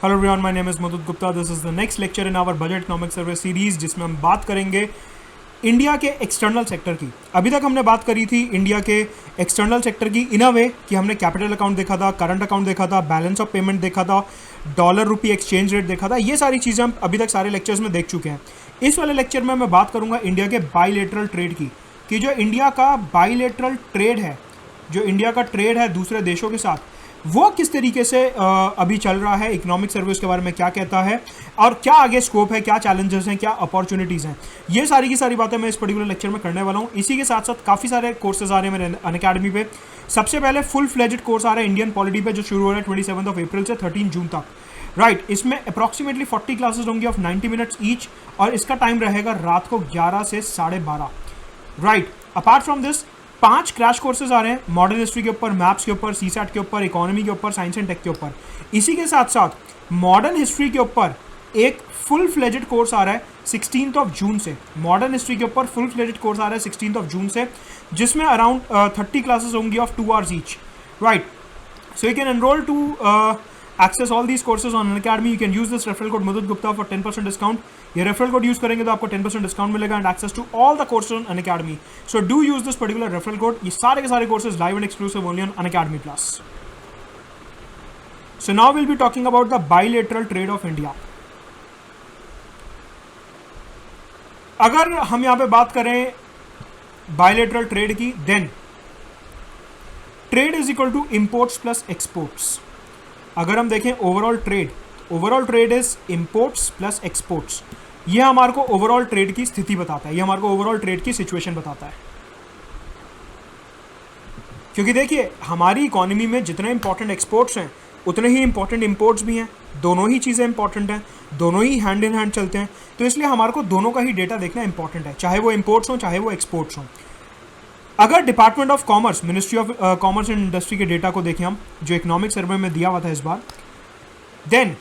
Hello everyone, my name is Madhud Gupta. This is the next lecture in our budget economic survey series, जिसमें हम बात करेंगे India के external sector की। अभी तक हमने बात करी थी इंडिया के एक्सटर्नल सेक्टर की इन अ वे कि हमने कैपिटल अकाउंट देखा था, करंट अकाउंट देखा था, बैलेंस ऑफ पेमेंट देखा था, डॉलर रुपी एक्सचेंज रेट देखा था। ये सारी चीज़ें हम अभी तक सारे लेक्चर्स में देख चुके हैं। इस वाले लेक्चर में मैं बात करूंगा इंडिया के बाईलेटरल ट्रेड की, कि जो इंडिया का बाईलेटरल ट्रेड है, जो इंडिया का ट्रेड है दूसरे देशों के साथ, वो किस तरीके से अभी चल रहा है, इकोनॉमिक सर्विस के बारे में क्या कहता है और क्या आगे स्कोप है, क्या चैलेंजेस हैं, क्या अपॉर्चुनिटीज़ हैं। ये सारी की सारी बातें मैं इस पर्टिकुलर लेक्चर में करने वाला हूँ। इसी के साथ साथ काफ़ी सारे कोर्सेज आ रहे हैं मेरे अनअकैडमी पे। सबसे पहले फुल फ्लेज्ड कोर्स आ रहा है इंडियन पॉलिटी पे, जो शुरू हो रहा है 27 अप्रैल से 13 जून तक। राइट, इसमें अप्रॉक्सीमेटली 40 क्लासेस होंगी ऑफ 90 मिनट्स ईच, और इसका टाइम रहेगा रात को 11 से 12:30। Right, apart from this 5 crash courses आ रहे हैं मॉडर्न हिस्ट्री के ऊपर, मैप्स के ऊपर, सीसैट के ऊपर, इकोनॉमी के ऊपर, साइंस एंड टेक के ऊपर। इसी के साथ साथ मॉडर्न हिस्ट्री के ऊपर एक फुल फ्लेज्ड कोर्स आ रहा है 16 जून से। मॉडर्न हिस्ट्री के ऊपर फुल फ्लेज्ड कोर्स आ रहा है 16 जून से, जिसमें अराउंड 30 क्लासेस होंगी of 2 hours each. Right, so you can enroll to access all these courses on Unacademy. You can use this referral code Mudud Gupta for 10% discount. ये referral code use करेंगे तो आपको 10% discount मिलेगा and access to all the courses on Unacademy. So do use this particular referral code. ये सारे के सारे courses live and exclusive only on Unacademy plus. So now will be talking about the bilateral trade of India. अगर हम यहां पे बात करें बाइलेटरल ट्रेड की, then trade is equal to imports plus exports. अगर हम देखें overall trade is imports plus exports. ये हमारे को ओवरऑल ट्रेड की स्थिति बताता है, ये हमारे को ओवरऑल ट्रेड की सिचुएशन बताता है। क्योंकि देखिए, हमारी इकोनॉमी में जितने इंपॉर्टेंट एक्सपोर्ट्स हैं उतने ही इंपॉर्टेंट इंपोर्ट्स भी हैं। दोनों ही चीज़ें इंपॉर्टेंट हैं, दोनों ही हैंड इन हैंड चलते हैं। तो इसलिए हमारे को दोनों का ही डेटा देखना इंपॉर्टेंट है, चाहे वो इंपोर्ट्स हों चाहे वो एक्सपोर्ट्स हों। अगर department of commerce, ministry of commerce and industry के डेटा को देखें हम, जो इकोनॉमिक सर्वे में दिया हुआ था इस बार, देन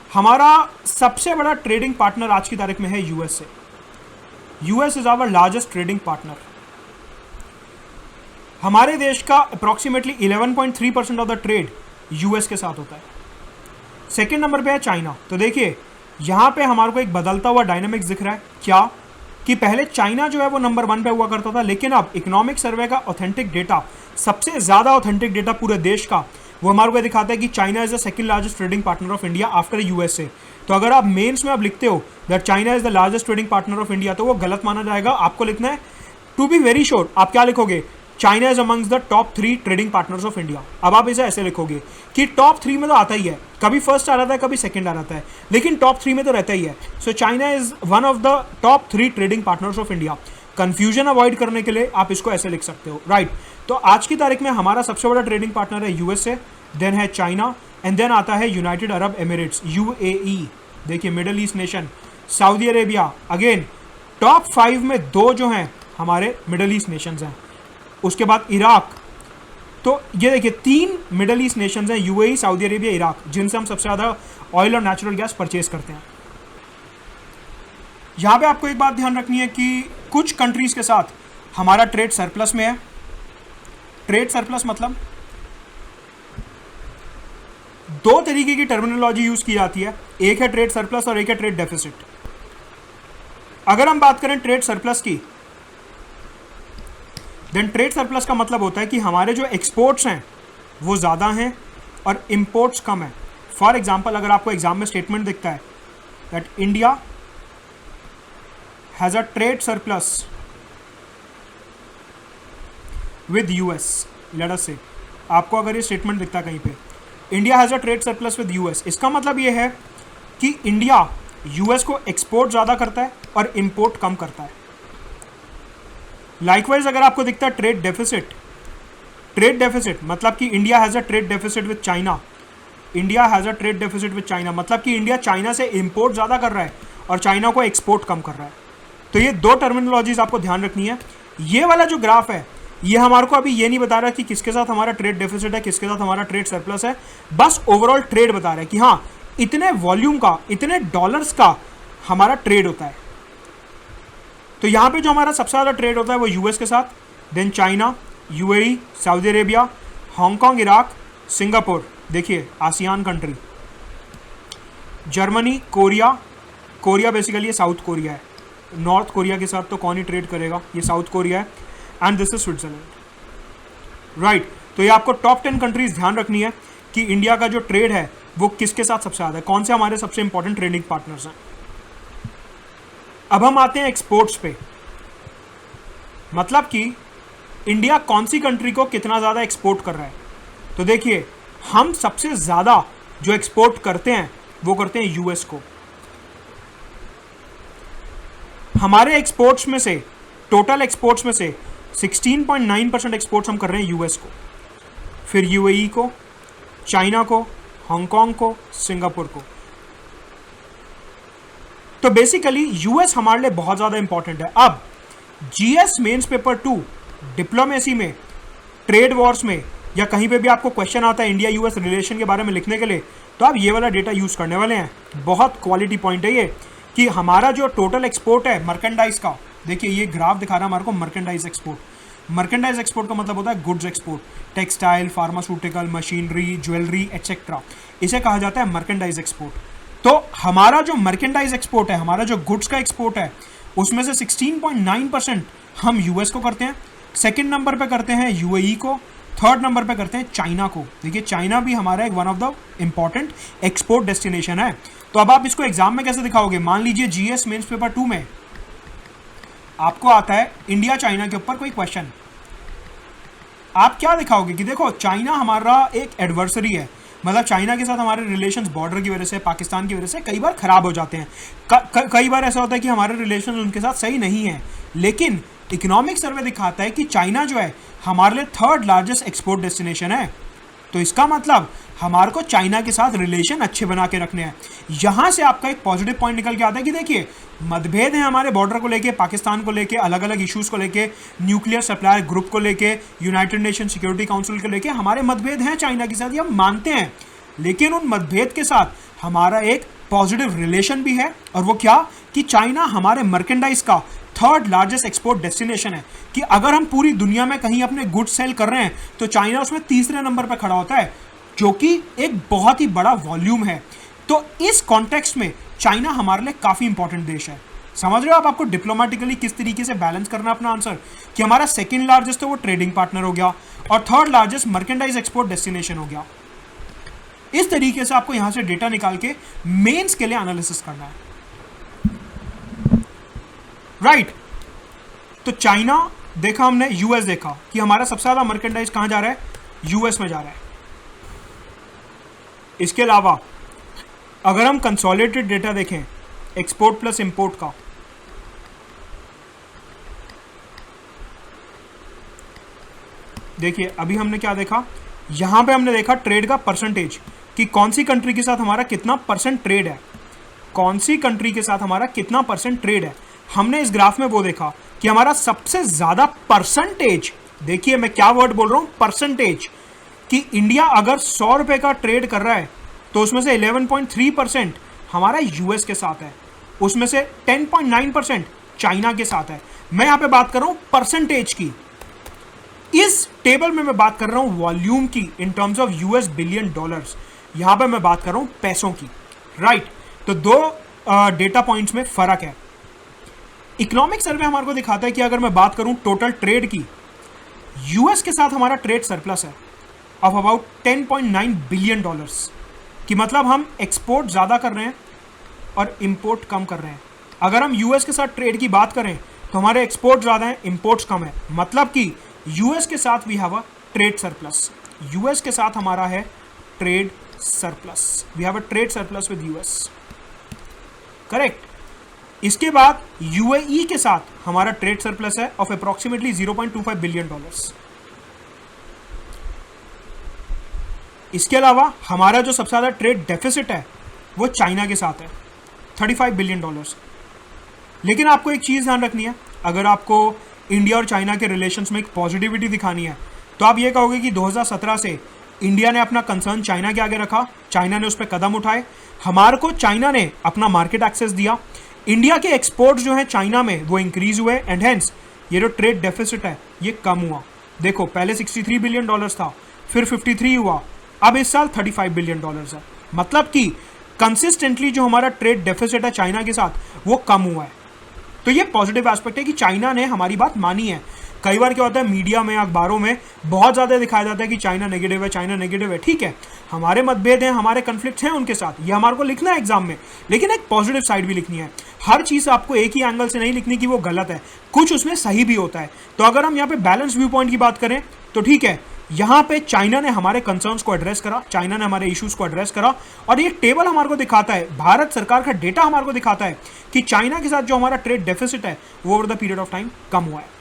हमारा सबसे बड़ा ट्रेडिंग पार्टनर आज की तारीख में है USA. US is our largest trading partner. हमारे देश का approximately 11.3% of the trade US के साथ होता है। सेकेंड नंबर पे है चाइना। तो देखिए, यहां पे हमारे को एक बदलता हुआ डायनामिक्स दिख रहा है। क्या कि पहले चाइना जो है वो नंबर 1 पे हुआ करता था, लेकिन अब इकोनॉमिक सर्वे का ऑथेंटिक डेटा, सबसे ज्यादा ऑथेंटिक डेटा पूरे देश का, वो हमारे को दिखाता है कि China is the second largest trading partner of India after USA. तो अगर आप मेंस में आप लिखते हो that China is the largest trading partner of India, तो वो गलत माना जाएगा। आपको लिखना है, टू बी वेरी श्योर, आप क्या लिखोगे, China is amongst the top 3 trading partners of India. अब आप इसे ऐसे लिखोगे कि टॉप 3 में तो आता ही है, कभी फर्स्ट आ रहा है कभी सेकंड आ रहा है, लेकिन टॉप 3 में तो रहता ही है। So China is one of the top 3 trading partners of India. Confusion avoid करने के लिए आप इसको ऐसे लिख सकते हो। राइट, तो आज की तारीख में हमारा सबसे बड़ा ट्रेडिंग पार्टनर है यूएसए, देन है चाइना, एंड देन आता है यूनाइटेड अरब एमिरेट्स, यूएई। देखिए, middle east nation, Saudi Arabia. Again top 5 में 2 जो हैं हमारे मिडल ईस्ट नेशंस हैं, उसके बाद इराक। तो ये देखिए, 3 मिडल ईस्ट नेशंस हैं, यूएई, सऊदी अरेबिया, इराक, जिनसे हम सबसे ज़्यादा ऑयल और नेचुरल गैस परचेज करते हैं। यहाँ पे आपको एक बात ध्यान रखनी है कि कुछ कंट्रीज के साथ हमारा ट्रेड सरप्लस में है। ट्रेड सरप्लस मतलब 2 तरीके की टर्मिनोलॉजी यूज की जाती है, एक है ट्रेड सरप्लस और एक है ट्रेड डेफिसिट। अगर हम बात करें ट्रेड सरप्लस की, देन ट्रेड सरप्लस का मतलब होता है कि हमारे जो एक्सपोर्ट्स हैं वो ज़्यादा हैं और इंपोर्ट्स कम है। फॉर एग्जाम्पल, अगर आपको एग्जाम में स्टेटमेंट दिखता है that India has a trade surplus with US, let us से, आपको अगर ये स्टेटमेंट दिखता है कहीं पे, India has a trade surplus with US, इसका मतलब ये है कि इंडिया यूएस को एक्सपोर्ट ज़्यादा करता है और इंपोर्ट कम करता है। लाइकवाइज अगर आपको दिखता है ट्रेड डेफिसिट मतलब कि India has a trade deficit with China, India has a trade deficit with China मतलब कि इंडिया चाइना से इंपोर्ट ज़्यादा कर रहा है और चाइना को एक्सपोर्ट कम कर रहा है। तो ये 2 टर्मिनोलॉजीज आपको ध्यान रखनी है। ये वाला जो ग्राफ है, ये हमारे को अभी ये नहीं बता रहा कि किसके साथ हमारा ट्रेड डेफिसिट है, किसके साथ हमारा ट्रेड सरप्लस है, बस ओवरऑल ट्रेड बता रहा है कि हाँ, इतने वॉल्यूम का, इतने डॉलर्स का हमारा ट्रेड होता है। तो यहाँ पे जो हमारा सबसे ज़्यादा ट्रेड होता है वो यूएस के साथ, then China, UAE, Saudi Arabia, Hong Kong, Iraq, Singapore. देखिए, ASEAN country, Germany, Korea, Korea basically ये साउथ कोरिया है, नॉर्थ कोरिया के साथ तो कौन ही ट्रेड करेगा, ये साउथ कोरिया है, and this is Switzerland. Right, तो ये आपको टॉप 10 कंट्रीज ध्यान रखनी है कि इंडिया का जो ट्रेड है वो किसके साथ सबसे ज़्यादा है, कौन से हमारे सबसे इंपॉर्टेंट ट्रेडिंग पार्टनर्स हैं। अब हम आते हैं एक्सपोर्ट्स पे, मतलब कि इंडिया कौन सी कंट्री को कितना ज़्यादा एक्सपोर्ट कर रहा है। तो देखिए, हम सबसे ज़्यादा जो एक्सपोर्ट करते हैं वो करते हैं यूएस को। हमारे एक्सपोर्ट्स में से, टोटल एक्सपोर्ट्स में से 16.9% एक्सपोर्ट्स हम कर रहे हैं यूएस को, फिर यूएई को, चाइना को, हांगकांग को, सिंगापुर को। तो बेसिकली यूएस हमारे लिए बहुत ज़्यादा इंपॉर्टेंट है। अब जीएस मेंस पेपर 2 डिप्लोमेसी में, ट्रेड वॉर्स में, या कहीं पे भी आपको क्वेश्चन आता है इंडिया यूएस रिलेशन के बारे में लिखने के लिए, तो आप ये वाला डेटा यूज़ करने वाले हैं। बहुत क्वालिटी पॉइंट है ये कि हमारा जो टोटल एक्सपोर्ट है मर्केंडाइज का, देखिए ये ग्राफ दिखा रहा है हमारे को मर्केंडाइज एक्सपोर्ट। मर्केंडाइज एक्सपोर्ट का मतलब होता है goods export, textile, pharmaceutical, machinery, jewellery etcetera, इसे कहा जाता है मर्केंडाइज एक्सपोर्ट। तो हमारा जो मर्केंडाइज एक्सपोर्ट है, हमारा जो गुड्स का एक्सपोर्ट है, उसमें से 16.9% हम यूएस को करते हैं, सेकेंड नंबर पे करते हैं यूएई को, थर्ड नंबर पे करते हैं चाइना को। देखिए चाइना भी हमारा एक one of the important export destination है। तो अब आप इसको एग्जाम में कैसे दिखाओगे, मान लीजिए जीएस मेंस पेपर 2 में आपको आता है इंडिया चाइना के ऊपर कोई क्वेश्चन, आप क्या दिखाओगे कि देखो चाइना हमारा एक एडवर्सरी है, मतलब चाइना के साथ हमारे रिलेशंस बॉर्डर की वजह से, पाकिस्तान की वजह से कई बार खराब हो जाते हैं। कई बार ऐसा होता है कि हमारे रिलेशन उनके साथ सही नहीं है, लेकिन इकोनॉमिक सर्वे दिखाता है कि चाइना जो है हमारे लिए थर्ड लार्जेस्ट एक्सपोर्ट डेस्टिनेशन है। तो इसका मतलब हमारे को चाइना के साथ रिलेशन अच्छे बना के रखने हैं। यहाँ से आपका एक पॉजिटिव पॉइंट निकल के आता है कि देखिए मतभेद हैं हमारे बॉर्डर को लेके, पाकिस्तान को लेके, अलग अलग इश्यूज़ को लेके, न्यूक्लियर सप्लायर ग्रुप को लेके, यूनाइटेड नेशन सिक्योरिटी काउंसिल को लेके हमारे मतभेद हैं चाइना के साथ, ये हम मानते हैं। लेकिन उन मतभेद के साथ हमारा एक पॉजिटिव रिलेशन भी है, और वो क्या कि चाइना हमारे मर्केंडाइज का थर्ड लार्जेस्ट एक्सपोर्ट डेस्टिनेशन है, कि अगर हम पूरी दुनिया में कहीं अपने गुड्स सेल कर रहे हैं तो चाइना उसमें तीसरे नंबर पर खड़ा होता है, जो कि एक बहुत ही बड़ा वॉल्यूम है। तो इस कॉन्टेक्स्ट में चाइना हमारे लिए काफ़ी इंपॉर्टेंट देश है। समझ रहे हो आप, आपको डिप्लोमेटिकली किस तरीके से बैलेंस करना अपना आंसर, कि हमारा सेकेंड लार्जेस्ट तो वो ट्रेडिंग पार्टनर हो गया और third largest merchandise export destination हो गया। इस तरीके से आपको यहां से डेटा निकाल के मेंस के लिए एनालिसिस करना है। राइट, तो चाइना देखा हमने, यूएस देखा कि हमारा सबसे ज्यादा मर्केंडाइज कहां जा रहा है, यूएस में जा रहा है। इसके अलावा अगर हम कंसोलिडेटेड डेटा देखें एक्सपोर्ट प्लस इंपोर्ट का, देखिए अभी हमने क्या देखा, यहां पे हमने देखा ट्रेड का परसेंटेज, कि कौन सी कंट्री के साथ हमारा कितना परसेंट ट्रेड है, कौन सी कंट्री के साथ हमारा कितना परसेंट ट्रेड है। हमने इस ग्राफ में वो देखा कि हमारा सबसे ज्यादा परसेंटेज, देखिए मैं क्या वर्ड बोल रहा हूं, परसेंटेज, कि इंडिया अगर 100 रुपए का ट्रेड कर रहा है तो उसमें से 11.3% हमारा यूएस के साथ है, उसमें से 10.9% चाइना के साथ है। मैं यहां पे बात कर रहा हूं परसेंटेज की। इस टेबल में मैं बात कर रहा हूं वॉल्यूम की, in terms of US billion dollars. यहां पे मैं बात कर रहा हूं पैसों की। राइट, तो दो डेटा पॉइंट्स में फर्क है। इकोनॉमिक सर्वे हमारे को दिखाता है कि अगर मैं बात करूं टोटल ट्रेड की, यूएस के साथ हमारा ट्रेड सरप्लस है ऑफ अबाउट 10.9 बिलियन डॉलर्स, कि मतलब हम एक्सपोर्ट ज़्यादा कर रहे हैं और इंपोर्ट कम कर रहे हैं। अगर हम यूएस के साथ ट्रेड की बात करें तो हमारे एक्सपोर्ट ज़्यादा हैं, इंपोर्ट्स कम है, मतलब कि यूएस के साथ we have a trade surplus. US के साथ हमारा है trade surplus, we have a trade surplus with US, correct. इसके बाद यूएई के साथ हमारा ट्रेड सरप्लस है ऑफ अप्रॉक्सीमेटली 0.25 बिलियन डॉलर्स। इसके अलावा हमारा जो सबसे ज़्यादा ट्रेड डेफिसिट है वो चाइना के साथ है 35 बिलियन डॉलर्स। लेकिन आपको एक चीज़ ध्यान रखनी है, अगर आपको इंडिया और चाइना के रिलेशंस में एक पॉजिटिविटी दिखानी है तो आप ये कहोगे कि 2017 से इंडिया ने अपना कंसर्न चाइना के आगे रखा, चाइना ने उस पर कदम उठाए, हमारे को चाइना ने अपना मार्केट एक्सेस दिया, इंडिया के एक्सपोर्ट जो है चाइना में वो इंक्रीज हुए, एंड हेंस ये जो ट्रेड डेफिसिट है ये कम हुआ। देखो पहले 63 बिलियन डॉलर्स था, फिर 53 हुआ, अब इस साल 35 बिलियन डॉलर्स है। मतलब कि कंसिस्टेंटली जो हमारा ट्रेड डेफिसिट है चाइना के साथ वो कम हुआ है। तो ये पॉजिटिव एस्पेक्ट है कि चाइना ने हमारी बात मानी है। कई बार क्या होता है मीडिया में अखबारों में बहुत ज़्यादा दिखाया जाता है कि चाइना नेगेटिव है, चाइना नेगेटिव है। ठीक है, हमारे मतभेद हैं, हमारे कन्फ्लिक्ट्स हैं उनके साथ, ये हमारे को लिखना है एग्जाम में, लेकिन एक पॉजिटिव साइड भी लिखनी है। हर चीज़ आपको एक ही एंगल से नहीं लिखनी कि वो गलत है, कुछ उसमें सही भी होता है। तो अगर हम यहाँ पे बैलेंस व्यू पॉइंट की बात करें तो ठीक है, यहाँ पे चाइना ने हमारे कंसर्न्स को एड्रेस करा, चाइना ने हमारे इश्यूज को एड्रेस करा, और ये टेबल हमारे को दिखाता है, भारत सरकार का डेटा हमारे को दिखाता है कि चाइना के साथ जो हमारा ट्रेड डेफिसिट है वो over the period of time कम हुआ है।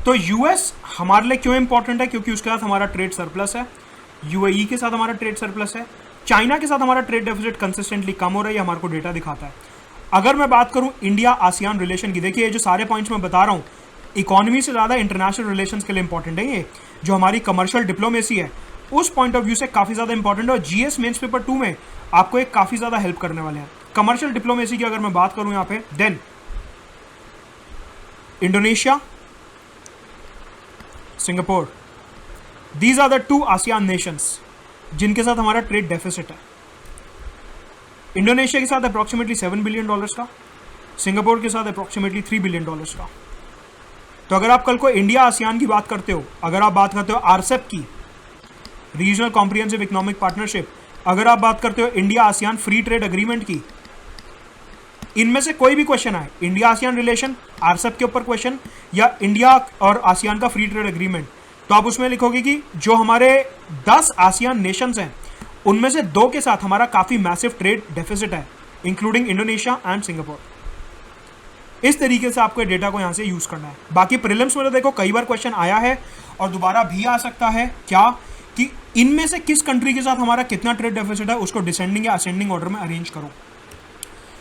तो यूएस हमारे लिए क्यों इंपॉर्टेंट है? क्योंकि उसके साथ हमारा ट्रेड सरप्लस है, यूएई के साथ हमारा ट्रेड सरप्लस है, चाइना के साथ हमारा ट्रेड डेफिसिट कंसिस्टेंटली कम हो रहा है, ये हमारे को डेटा दिखाता है। अगर मैं बात करूं इंडिया आसियान रिलेशन की, देखिए ये जो सारे पॉइंट्स मैं बता रहा हूं इकोनॉमी से ज़्यादा इंटरनेशनल रिलेशंस के लिए इंपॉर्टेंट है। ये जो हमारी कमर्शियल डिप्लोमेसी है उस पॉइंट ऑफ व्यू से काफ़ी ज़्यादा इंपॉर्टेंट है, और जीएस मेंस पेपर 2 में आपको एक काफ़ी ज़्यादा हेल्प करने वाले हैं। कमर्शियल डिप्लोमेसी की अगर मैं बात करूं यहाँ पे, then Indonesia, Singapore, these are the 2 ASEAN nations जिनके साथ हमारा ट्रेड डेफिसिट है। इंडोनेशिया के साथ अप्रॉक्सीमेटली $7 बिलियन का, सिंगापुर के साथ अप्रॉक्सीमेटली $3 बिलियन का। तो अगर आप कल को इंडिया आसियान की बात करते हो, अगर आप बात करते हो आरसेप की, रीजनल कॉम्प्रिहेंसिव इकोनॉमिक पार्टनरशिप, अगर आप बात करते हो India ASEAN free trade agreement की, इनमें से कोई भी क्वेश्चन आए, इंडिया आसियान रिलेशन, आरसेप के ऊपर क्वेश्चन, या इंडिया और आसियान का फ्री ट्रेड एग्रीमेंट, तो आप उसमें लिखोगे कि जो हमारे 10 आसियान नेशंस हैं उनमें से 2 के साथ हमारा काफ़ी मैसिव ट्रेड डेफिसिट है, इंक्लूडिंग इंडोनेशिया एंड सिंगापुर। इस तरीके से आपको डेटा को यहाँ से यूज़ करना है। बाकी प्रीलिम्स में तो देखो कई बार क्वेश्चन आया है और दोबारा भी आ सकता है, क्या कि इनमें से किस कंट्री के साथ हमारा कितना ट्रेड डेफिसिट है उसको डिसेंडिंग या असेंडिंग ऑर्डर में अरेंज करो।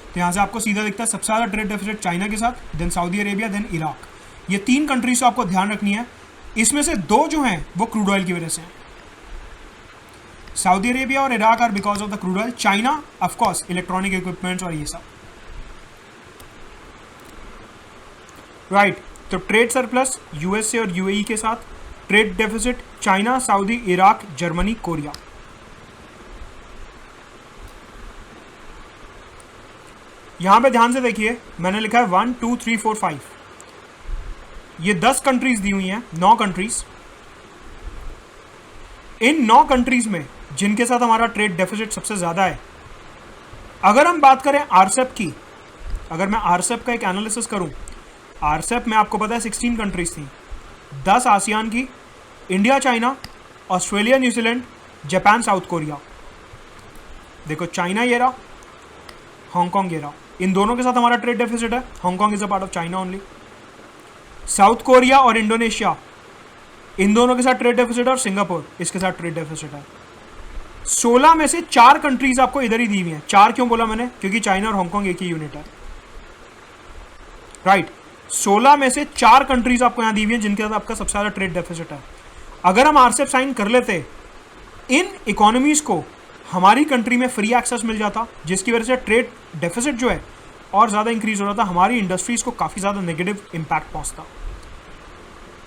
तो यहाँ से आपको सीधा दिखता है सबसे ज़्यादा ट्रेड डेफिसिट चाइना के साथ, then Saudi Arabia, then Iraq. ये 3 कंट्रीज को आपको ध्यान रखनी है। इसमें से 2 जो हैं वो क्रूड ऑयल की वजह से हैं। सऊदी अरेबिया और Iraq are because of the crude oil, China of course electronic equipments और ये सब। राइट, तो ट्रेड सरप्लस यूएसए और यूएई के साथ, trade deficit China, Saudi, Iraq, Germany, Korea. यहां पे ध्यान से देखिए, मैंने लिखा है 1 2 3 4 5, ये 10 कंट्रीज दी हुई हैं, 9 कंट्रीज। इन 9 कंट्रीज में जिनके साथ हमारा ट्रेड डेफिसिट सबसे ज्यादा है, अगर हम बात करें आरसेप की, अगर मैं आरसेप का एक एनालिसिस करूं, आरसेप में आपको पता है 16 कंट्रीज थी, 10 आसियान की, India, China, Australia, New Zealand, Japan, south Korea. देखो चाइना ये रहा, हांगकांग ये रहा, इन दोनों के साथ हमारा ट्रेड डेफिसिट है। Hong Kong is a part of China only. South Korea और इंडोनेशिया, इन दोनों के साथ ट्रेड डेफिसिट है, और सिंगापुर इसके साथ ट्रेड डेफिसिट है। 16 में से 4 कंट्रीज आपको इधर ही दी हुई हैं। 4 क्यों बोला मैंने? क्योंकि चाइना और हांगकांग एक ही यूनिट है। राइट, 16 में से 4 कंट्रीज आपको यहां दी हुई हैं जिनके साथ आपका सबसे ज्यादा ट्रेड डेफिसिट है। अगर हम आरसेप साइन कर लेते, इन इकोनॉमीज को हमारी कंट्री में फ्री एक्सेस मिल जाता, जिसकी वजह से ट्रेड डेफिसिट जो है और ज़्यादा इंक्रीज हो रहा था, हमारी इंडस्ट्रीज को काफ़ी ज़्यादा नेगेटिव इंपैक्ट पहुंचता।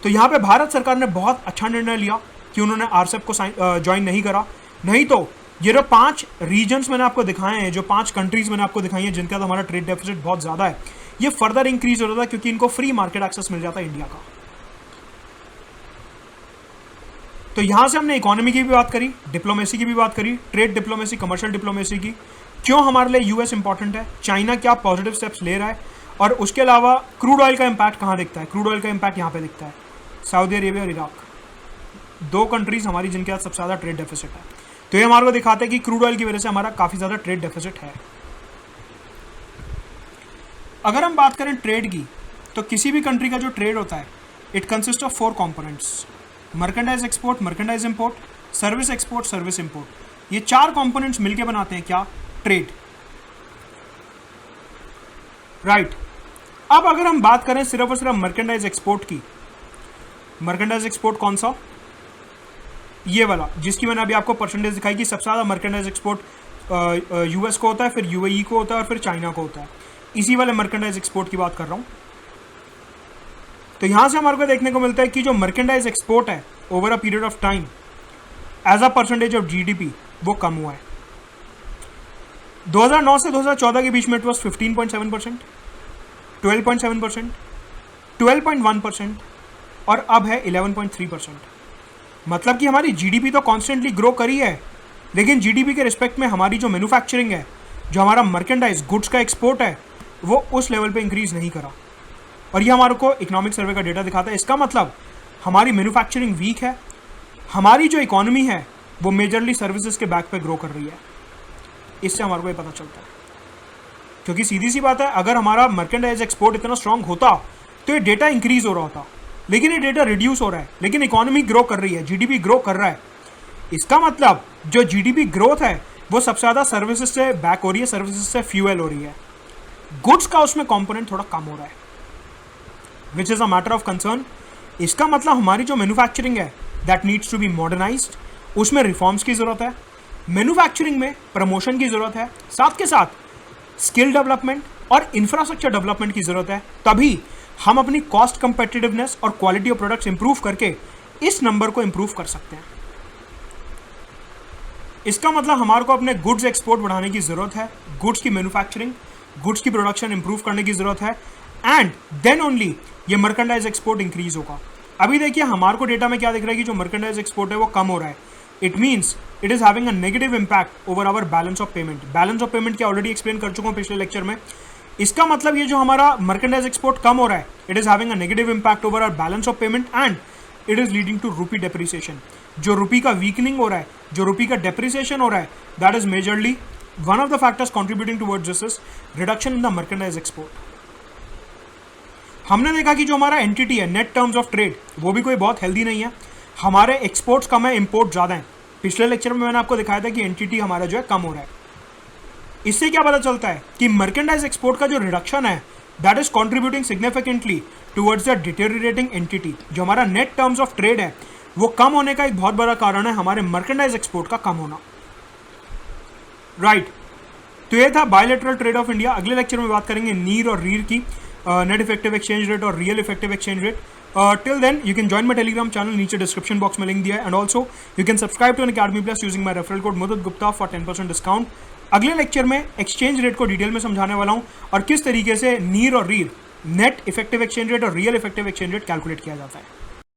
तो यहाँ पे भारत सरकार ने बहुत अच्छा निर्णय लिया कि उन्होंने आरसेप को ज्वाइन नहीं करा। नहीं तो ये जो 5 रीजन्स मैंने आपको दिखाए हैं, जो 5 कंट्रीज मैंने आपको दिखाई हैं जिनका तो हमारा ट्रेड डेफिसिट बहुत ज़्यादा है, ये फर्दर इंक्रीज हो रहा था क्योंकि इनको फ्री मार्केट एक्सेस मिल जाता है इंडिया का। तो यहां से हमने इकोनॉमी की भी बात करी, डिप्लोमेसी की भी बात करी, ट्रेड डिप्लोमेसी, कमर्शियल डिप्लोमेसी की, क्यों हमारे लिए यूएस इंपॉर्टेंट है, चाइना क्या पॉजिटिव स्टेप्स ले रहा है, और उसके अलावा क्रूड ऑयल का इंपैक्ट कहां दिखता है। क्रूड ऑयल का इंपैक्ट यहां पे दिखता है, सऊदी अरेबिया और इराक, 2 कंट्रीज हमारी जिनके साथ सबसे ज़्यादा ट्रेड डेफिसिट है। तो ये हमारे को दिखाते हैं कि क्रूड ऑयल की वजह से हमारा काफ़ी ज़्यादा ट्रेड डेफिसिट है। अगर हम बात करें ट्रेड की, तो किसी भी कंट्री का जो ट्रेड होता है, it consist of 4 components, merchandise export, merchandise import, service export, service import. ये 4 कंपोनेंट्स मिलके बनाते हैं क्या? ट्रेड। राइट, अब अगर हम बात करें सिर्फ और सिर्फ मर्केंडाइज एक्सपोर्ट की, मर्केंडाइज एक्सपोर्ट कौन सा? ये वाला, जिसकी मैंने अभी आपको परसेंटेज दिखाई कि सबसे ज़्यादा मर्केंडाइज एक्सपोर्ट यूएस को होता है, फिर यूएई को होता है और फिर चाइना को होता है। इसी वाले मर्केंडाइज एक्सपोर्ट की बात कर रहा हूँ। तो यहाँ से हमारे को देखने को मिलता है कि जो मर्केंडाइज एक्सपोर्ट है over a period of time as a percentage of GDP, वो कम हुआ है। 2009 से 2014 के बीच में इट वॉज 15.7%, 12.7%, 12.1% और अब है 11.3%। मतलब कि हमारी जीडीपी तो कॉन्स्टेंटली ग्रो करी है, लेकिन जीडीपी के रिस्पेक्ट में हमारी जो मैन्युफैक्चरिंग है, जो हमारा मर्केंडाइज गुड्स का एक्सपोर्ट है, वो उस लेवल पे इंक्रीज नहीं करा। और ये हमारे को इकोनॉमिक सर्वे का डेटा दिखाता है। इसका मतलब हमारी मैन्युफैक्चरिंग वीक है, हमारी जो इकोनॉमी है वो मेजरली सर्विसेज के बैक पे ग्रो कर रही है। इससे हमारे को ये पता चलता है, क्योंकि सीधी सी बात है, अगर हमारा मर्केंडाइज एक्सपोर्ट इतना स्ट्रांग होता तो ये डेटा इंक्रीज हो रहा होता, लेकिन ये डेटा रिड्यूस हो रहा है, लेकिन इकोनॉमी ग्रो कर रही है, जीडीपी ग्रो कर रहा है। इसका मतलब जो जीडीपी ग्रोथ है वो सबसे ज़्यादा सर्विसेज से बैक हो रही है, सर्विसेज से फ्यूएल हो रही है। गुड्स का उसमें कंपोनेंट थोड़ा कम हो रहा है, which is a matter of concern. इसका मतलब हमारी जो मैन्युफैक्चरिंग है that needs to be modernized, उसमें रिफॉर्म्स की ज़रूरत है, मैन्युफैक्चरिंग में प्रमोशन की ज़रूरत है, साथ के साथ स्किल डेवलपमेंट और इंफ्रास्ट्रक्चर डेवलपमेंट की ज़रूरत है। तभी हम अपनी कॉस्ट कंपेटिटिवनेस और क्वालिटी ऑफ प्रोडक्ट्स इंप्रूव करके इस नंबर को इंप्रूव कर सकते हैं। इसका मतलब हमारे को अपने गुड्स एक्सपोर्ट बढ़ाने की ज़रूरत है, गुड्स की मैन्युफैक्चरिंग, गुड्स की प्रोडक्शन इंप्रूव करने की ज़रूरत है, एंड देन ओनली ये मर्केंडाइज एक्सपोर्ट इंक्रीज होगा। अभी देखिए हमारे को डेटा में क्या दिख रहा है कि जो मर्केंडाइज एक्सपोर्ट है वो कम हो रहा है। It means it is having a negative impact over our balance of payment. Balance of payment की ऑलरेडी एक्सप्लेन कर चुका हूँ पिछले लेक्चर में। इसका मतलब ये जो हमारा मर्केंडाइज एक्सपोर्ट कम हो रहा है, it is having a negative impact over our balance of payment and it is leading to rupee depreciation. जो रूपी का वीकनिंग हो रहा है, जो रूपी का डेप्रिसिएशन हो रहा है, that is majorly one of the factors contributing towards this is reduction in the merchandise export. हमने देखा कि जो हमारा एंटिटी है नेट टर्म्स ऑफ ट्रेड, वो भी कोई बहुत हेल्दी नहीं है। हमारे एक्सपोर्ट्स कम है, इंपोर्ट ज़्यादा है। पिछले लेक्चर में मैंने आपको दिखाया था कि एंटिटी हमारा जो है कम हो रहा है। इससे क्या पता चलता है कि मर्केंडाइज एक्सपोर्ट का जो रिडक्शन है that is contributing significantly towards the deteriorating entity. जो हमारा नेट टर्म्स ऑफ ट्रेड है वो कम होने का एक बहुत बड़ा कारण है हमारे मर्केंडाइज एक्सपोर्ट का कम होना। राइट, तो ये था बायलैटरल ट्रेड ऑफ इंडिया। अगले लेक्चर में बात करेंगे नीर और रीर की, नेट इफेक्टिव एक्सचेंज रेट और real effective exchange rate. Till then you can join my Telegram channel, नीचे डिस्क्रिप्शन बॉक्स में लिंक दिया है, and also you can subscribe to academy plus using my referral code Mudat Gupta for 10% discount. अगले lecture में exchange rate को detail में समझाने वाला हूँ और किस तरीके से नीर और रीर, नेट इफेक्टिव एक्सचेंज रेट और real effective exchange rate calculate किया जाता है।